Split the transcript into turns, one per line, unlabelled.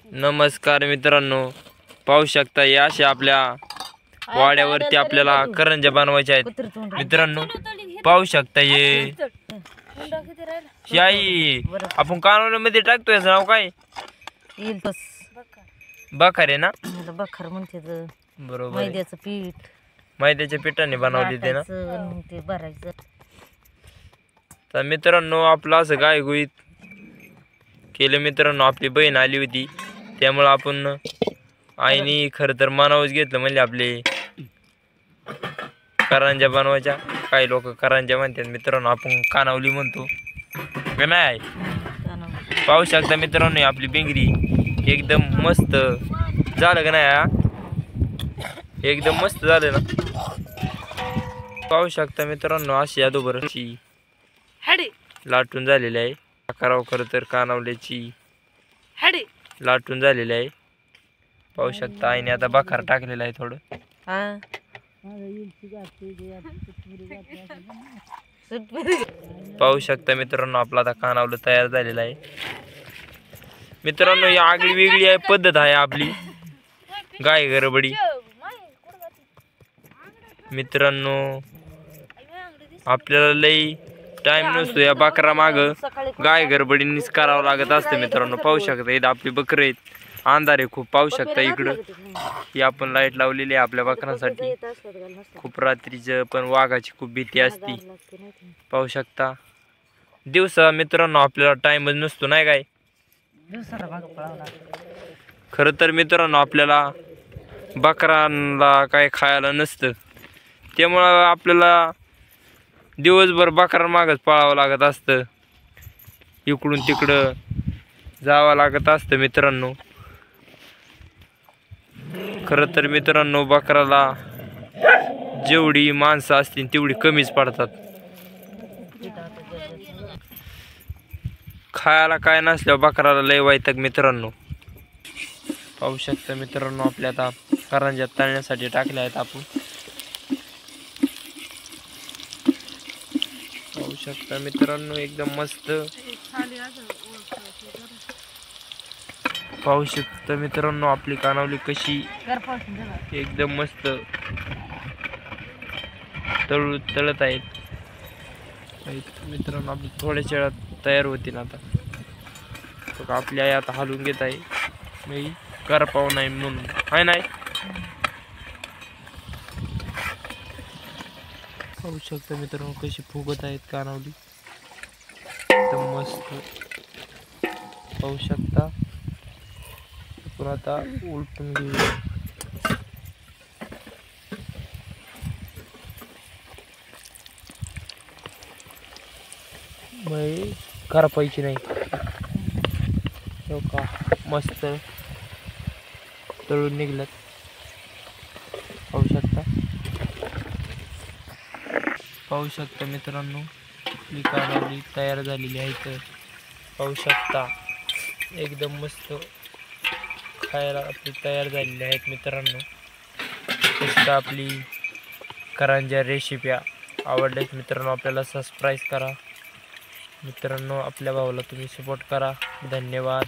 नमस्कार मित्रांनो, पाहू शकता या अशा आपल्या वाड्यावरती आपल्याला करंज्या बनवायच्या आहेत मित्रांनो. पाहू शकता हे आई आपण कानवल्यामध्ये टाकतोय. नाव काय? बखार आहे ना?
बखार म्हणते
बरोबर.
मैद्याचं पीठ,
मैद्याच्या पिठाने बनवली ते ना.
ते भरायचं.
तर मित्रांनो आपलं असं गायगुईत केलं मित्रांनो. आपली बहीण आली होती त्यामुळे आपण आईनी खरं तर मानावच घेतलं. म्हणजे आपले करंज्या बनवायच्या. काही लोक करंज्या म्हणतात मित्रांनो, आपण कानावली म्हणतो का नाही. पाहू शकता मित्रांनो आपली बेंगरी एकदम मस्त झालं का नाही. एकदम मस्त झालं ना. पाहू शकता मित्रांनो अशी अदोबरची लाटून झालेली आहे. करावं खरं तर कानावल्याची लाटून झालेली आहे. पाहू शकता आईने आता बखार टाकलेला आहे थोडं. पाहू शकता मित्रांनो आपला आता कानावलं तयार झालेला आहे. मित्रांनो ही आगळी वेगळी आहे पद्धत आहे आपली गाय गरबडी. मित्रांनो आपल्याला लई टाइम नसतो या बकरा माग गाय गरबडीनीच करावं लागत असतं मित्रांनो. पाहू शकता इथं आपली बकरं आहेत. अंधार आहे खूप. पाहू शकता इकडं ही आपण लाईट लावलेली आहे आपल्या बकरांसाठी. खूप रात्रीचं पण वाघाची खूप भीती असते. पाहू शकता दिवसा मित्रांनो आपल्याला टाइमच नसतो नाही काय. खरं तर मित्रांनो आपल्याला बकरांना काय खायला नसतं त्यामुळं आपल्याला दिवसभर बकरा मागच पळावं लागत असतं. इकडून तिकडं जावं लागत असतं मित्रांनो. खरं तर मित्रांनो बकराला जेवढी माणसं असतील तेवढी कमीच पडतात. खायला काय नसल्यावर बकराला लय वैताग मित्रांनो. पाहू शकता मित्रांनो आपल्या आता करंज्या तळण्यासाठी टाकल्या आहेत आपण. पाहू शकता मित्रांनो एकदम मस्त. पाहू शकता मित्रांनो आपली कानावली कशी एकदम मस्त तळत आहेत मित्रांनो. आपली थोड्याच वेळात तयार होतील. आता आपली आई आता हलवून घेत आहे मी करपाव नाही म्हणून आहे नाही. पाहू शकता मित्रांनो कशी फुगत आहेत कानावली एकदम मस्त. पाहू शकता आपण आता उलटून घेऊ. करपायची नाही हो का. मस्त तळून निघल्यात. पाहू शकता. पाहू शकता मित्रांनो आपली कानावली तयार झालेली आहे. तर पाहू शकता एकदम मस्त खायला आपली तयार झालेली आहेत मित्रांनो. मस्त आपली करंज्या रेसिप्या आवडल्यात मित्रांनो आपल्याला सबस्क्राईब करा मित्रांनो. आपल्या भावाला तुम्ही सपोर्ट करा. धन्यवाद.